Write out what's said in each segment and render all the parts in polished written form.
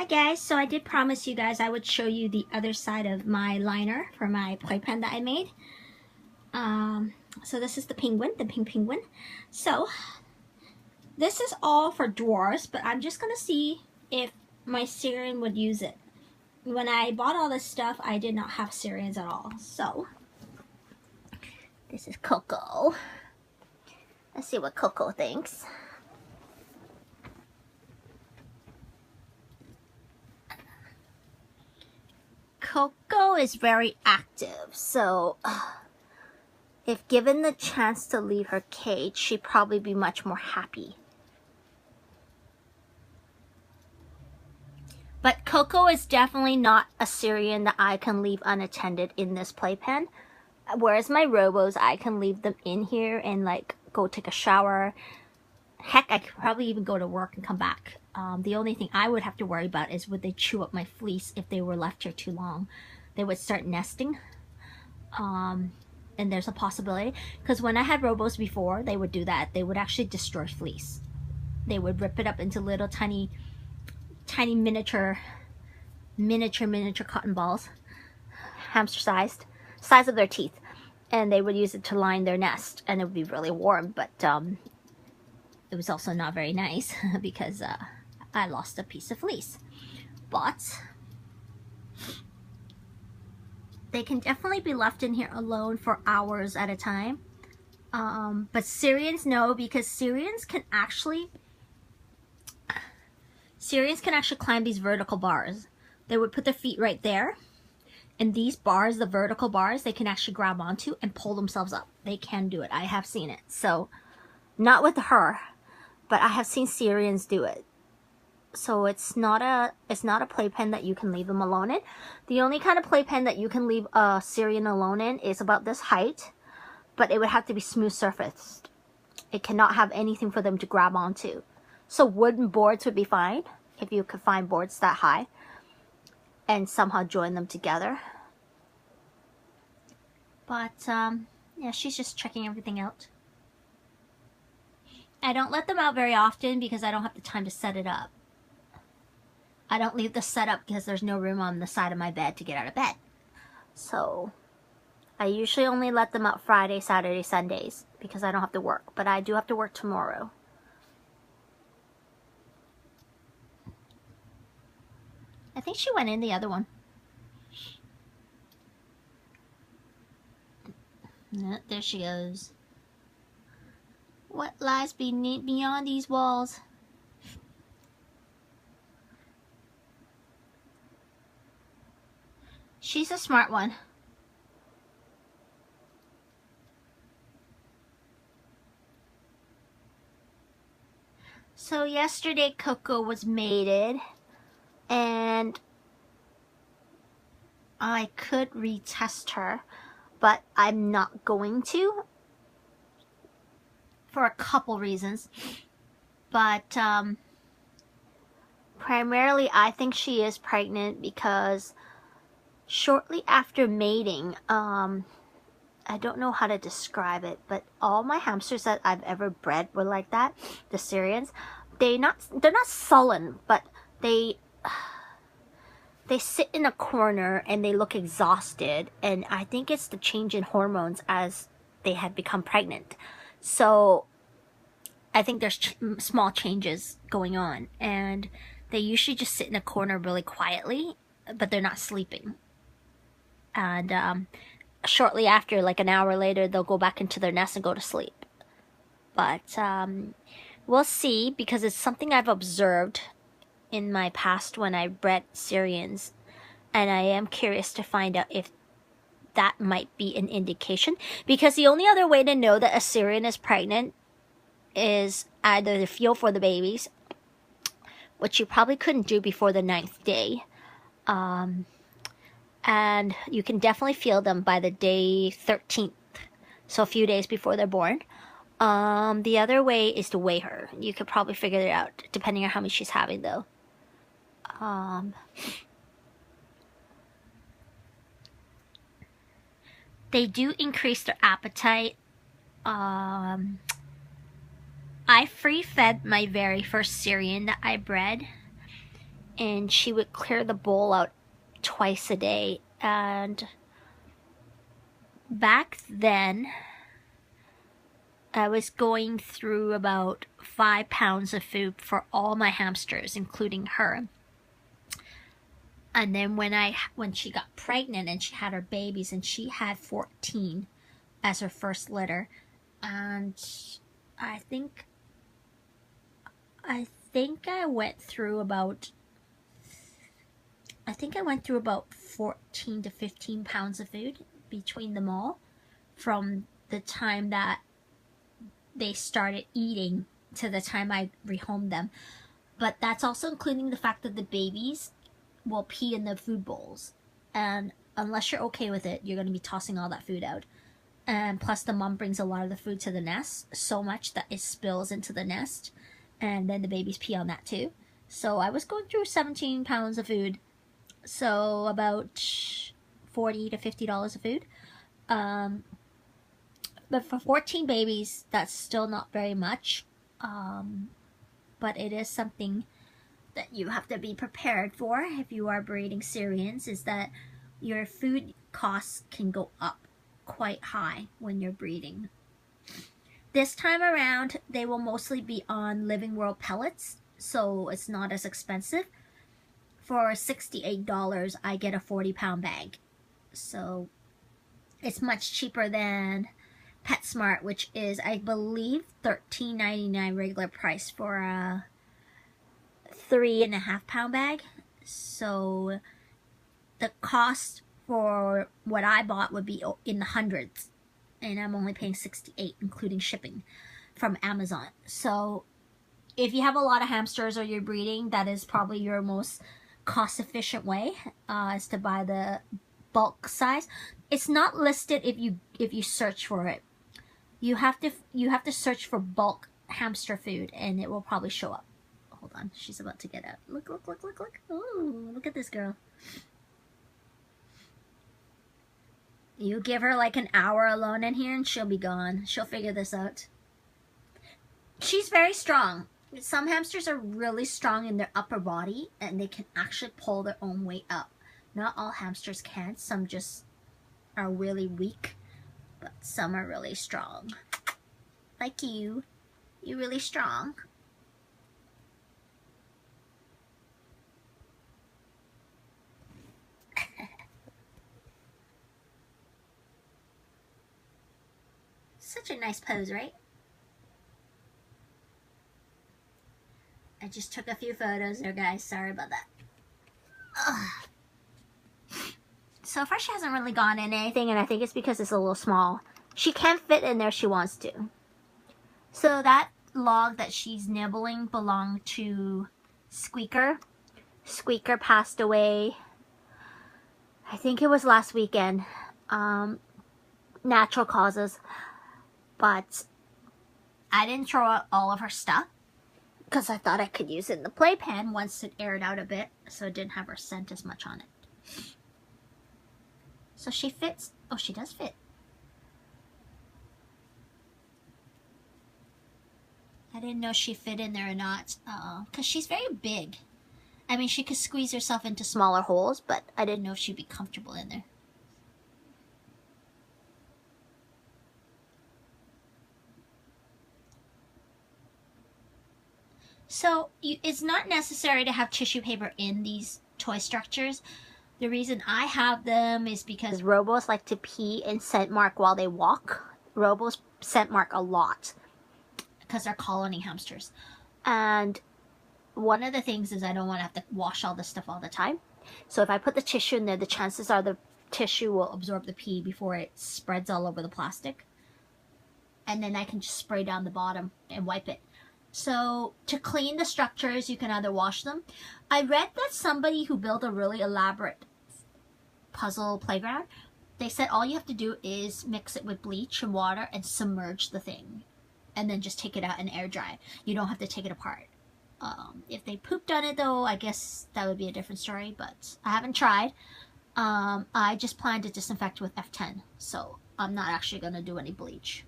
Hi guys, so I did promise you guys I would show you the other side of my liner for my playpen that I made. So this is the penguin, the pink penguin. So this is all for drawers, but I'm just gonna see if my Syrian would use it. When I bought all this stuff, I did not have Syrians at all. So this is Coco. Let's see what Coco thinks. Coco is very active, so if given the chance to leave her cage, she'd probably be much more happy. But Coco is definitely not a Syrian that I can leave unattended in this playpen. Whereas my Robos, I can leave them in here and like go take a shower. Heck, I could probably even go to work and come back. The only thing I would have to worry about is would they chew up my fleece if they were left here too long. They would start nesting. And there's a possibility. Because when I had Robos before, they would do that. They would actually destroy fleece. They would rip it up into little tiny miniature cotton balls. Hamster sized. Size of their teeth. And they would use it to line their nest. And it would be really warm. But it was also not very nice because I lost a piece of fleece. But they can definitely be left in here alone for hours at a time. But Syrians, no, because Syrians can actually climb these vertical bars. They would put their feet right there. And these bars, the vertical bars, they can actually grab onto and pull themselves up. They can do it. I have seen it. So, not with her, but I have seen Syrians do it. So it's not a playpen that you can leave them alone in. The only kind of playpen that you can leave a Syrian alone in is about this height, but it would have to be smooth surfaced. It cannot have anything for them to grab onto. So wooden boards would be fine if you could find boards that high and somehow join them together. But yeah, she's just checking everything out. I don't let them out very often because I don't have the time to set it up. I don't leave the setup because there's no room on the side of my bed to get out of bed. So I usually only let them out Friday, Saturday, Sundays because I don't have to work. But I do have to work tomorrow. I think she went in the other one. There she goes. What lies beyond these walls? She's a smart one. So yesterday Coco was mated and I could retest her, but I'm not going to for a couple reasons. But primarily I think she is pregnant because shortly after mating, I don't know how to describe it, but all my hamsters that I've ever bred were like that. The Syrians, they're not sullen, but they sit in a corner and they look exhausted. And I think it's the change in hormones as they have become pregnant. So I think there's small changes going on, and they usually just sit in a corner really quietly, but they're not sleeping. And shortly after, like an hour later, they'll go back into their nest and go to sleep. But we'll see, because it's something I've observed in my past when I bred Syrians. And I am curious to find out if that might be an indication. Because the only other way to know that a Syrian is pregnant is either to feel for the babies, which you probably couldn't do before the 9th day. And you can definitely feel them by the day 13th, so a few days before they're born. The other way is to weigh her. You could probably figure it out, depending on how many she's having, though. They do increase their appetite. I free-fed my very first Syrian that I bred, and she would clear the bowl out twice a day. And back then, I was going through about 5 pounds of food for all my hamsters, including her. And then when she got pregnant and she had her babies, and she had 14 as her first litter, and I think I went through about 14 to 15 pounds of food between them all, from the time that they started eating to the time I rehomed them. But that's also including the fact that the babies will pee in the food bowls, and unless you're okay with it, you're going to be tossing all that food out. And plus the mom brings a lot of the food to the nest, so much that it spills into the nest, and then the babies pee on that too. So I was going through 17 pounds of food, so about $40 to $50 of food. But for 14 babies, that's still not very much, but it is something that you have to be prepared for if you are breeding Syrians, is that your food costs can go up quite high when you're breeding. This time around, they will mostly be on Living World pellets, so it's not as expensive. For $68, I get a 40-pound bag. So it's much cheaper than PetSmart, which is, I believe, $13.99 regular price for a 3.5-pound bag. So the cost for what I bought would be in the hundreds, and I'm only paying $68, including shipping from Amazon. So if you have a lot of hamsters or you're breeding, that is probably your most cost-efficient way, is to buy the bulk size. It's not listed if you search for it. You have to search for bulk hamster food, and it will probably show up. Hold on, she's about to get out. Look. Oh, look at this girl. You give her like an hour alone in here and she'll be gone. She'll figure this out. She's very strong. Some hamsters are really strong in their upper body, and they can actually pull their own weight up. Not all hamsters can. Some just are really weak, but some are really strong. Like you. You're really strong. Such a nice pose, right? I just took a few photos there, guys. Sorry about that. Ugh. So far, she hasn't really gone in anything, and I think it's because it's a little small. She can fit in there if she wants to. So that log that she's nibbling belonged to Squeaker. Squeaker passed away, I think it was last weekend. Natural causes. But I didn't throw out all of her stuff, because I thought I could use it in the playpen once it aired out a bit, so it didn't have her scent as much on it. So she fits. Oh, she does fit. I didn't know she fit in there or not, because she's very big. I mean, she could squeeze herself into smaller holes, but I didn't know if she'd be comfortable in there. So it's not necessary to have tissue paper in these toy structures. The reason I have them is because Robos like to pee and scent mark while they walk. Robos scent mark a lot because they're colony hamsters. And one of the things is I don't want to have to wash all this stuff all the time. So if I put the tissue in there, the chances are the tissue will absorb the pee before it spreads all over the plastic. And then I can just spray down the bottom and wipe it. So to clean the structures, you can either wash them. I read that somebody who built a really elaborate puzzle playground, they said all you have to do is mix it with bleach and water and submerge the thing. And then just take it out and air dry. You don't have to take it apart. If they pooped on it though, I guess that would be a different story, but I haven't tried. I just plan to disinfect with F10, so I'm not actually going to do any bleach.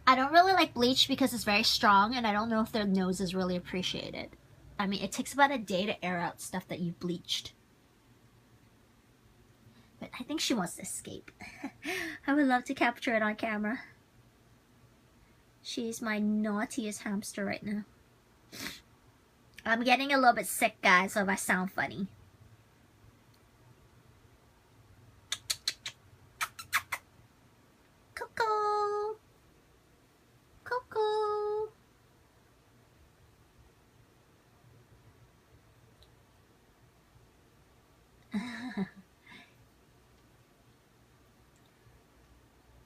I don't really like bleach because it's very strong, and I don't know if their noses really appreciate it. I mean, it takes about a day to air out stuff that you've bleached. But I think she wants to escape. I would love to capture it on camera. She's my naughtiest hamster right now. I'm getting a little bit sick, guys, so if I sound funny. Coco! Coco!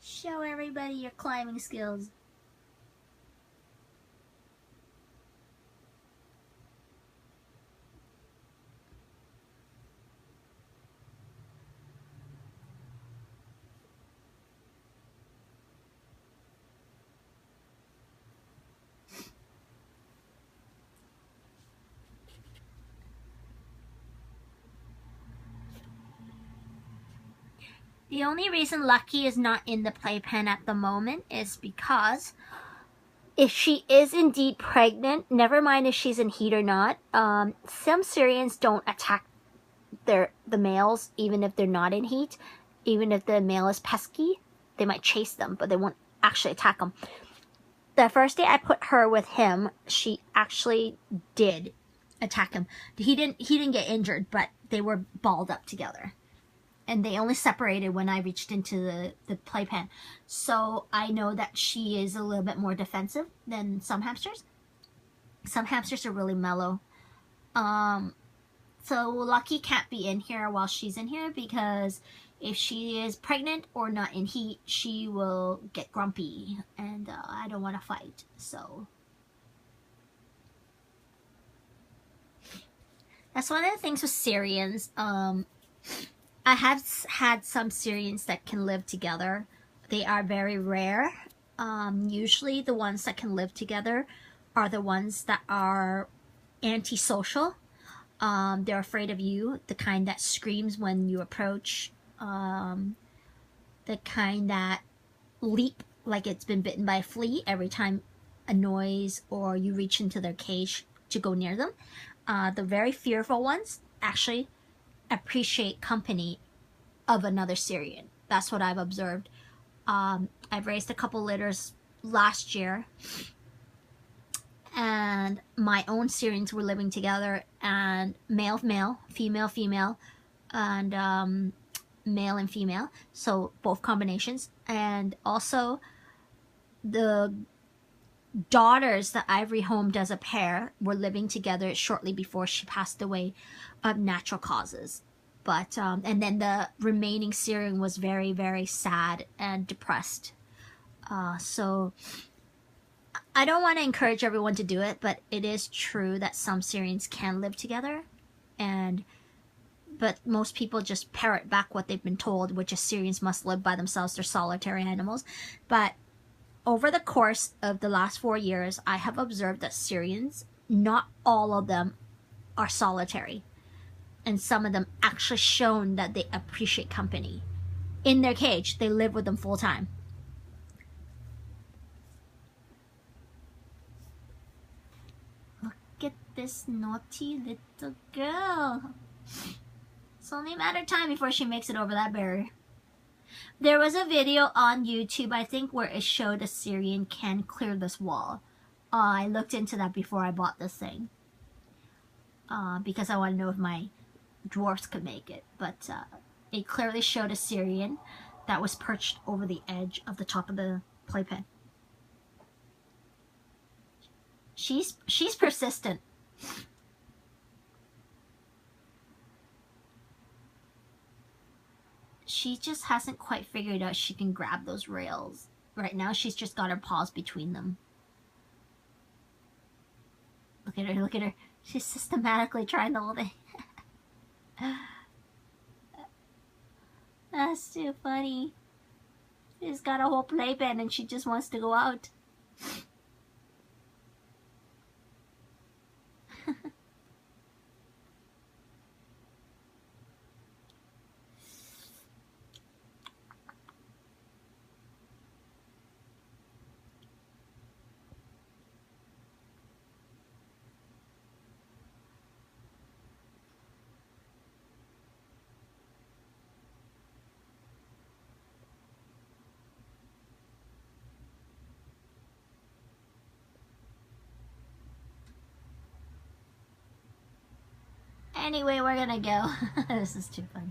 Show everybody your climbing skills. The only reason Lucky is not in the playpen at the moment is because if she is indeed pregnant, never mind if she's in heat or not, some Syrians don't attack the males even if they're not in heat. Even if the male is pesky, they might chase them, but they won't actually attack them. The first day I put her with him, she actually did attack him. He didn't get injured, but they were balled up together. And they only separated when I reached into the playpen. So I know that she is a little bit more defensive than some hamsters. Some hamsters are really mellow. So Lucky can't be in here while she's in here because if she is pregnant or not in heat, she will get grumpy. And I don't want to fight, so... That's one of the things with Syrians. I have had some Syrians that can live together. They are very rare. Usually the ones that can live together are the ones that are antisocial. They're afraid of you, the kind that screams when you approach, the kind that leap like it's been bitten by a flea every time a noise or you reach into their cage to go near them. The very fearful ones actually appreciate company of another Syrian. That's what I've observed. I've raised a couple litters last year, and my own Syrians were living together, and male, female, and male and female, so both combinations. And also the daughters that I've rehomed as a pair were living together shortly before she passed away of natural causes. But and then the remaining Syrian was very, very sad and depressed. So I don't want to encourage everyone to do it, but it is true that some Syrians can live together, but most people just parrot back what they've been told, which is Syrians must live by themselves. They're solitary animals. But over the course of the last 4 years, I have observed that Syrians, not all of them, are solitary. And some of them actually shown that they appreciate company. In their cage, they live with them full time. Look at this naughty little girl. It's only a matter of time before she makes it over that barrier. There was a video on YouTube, I think, where it showed a Syrian can clear this wall. I looked into that before I bought this thing. Because I want to know if my dwarfs could make it. But it clearly showed a Syrian that was perched over the edge of the top of the playpen. She's persistent. She just hasn't quite figured out she can grab those rails. Right now, she's just got her paws between them. Look at her, look at her. She's systematically trying the whole thing. That's too funny. She's got a whole playpen and she just wants to go out. Anyway, we're gonna go. This is too funny.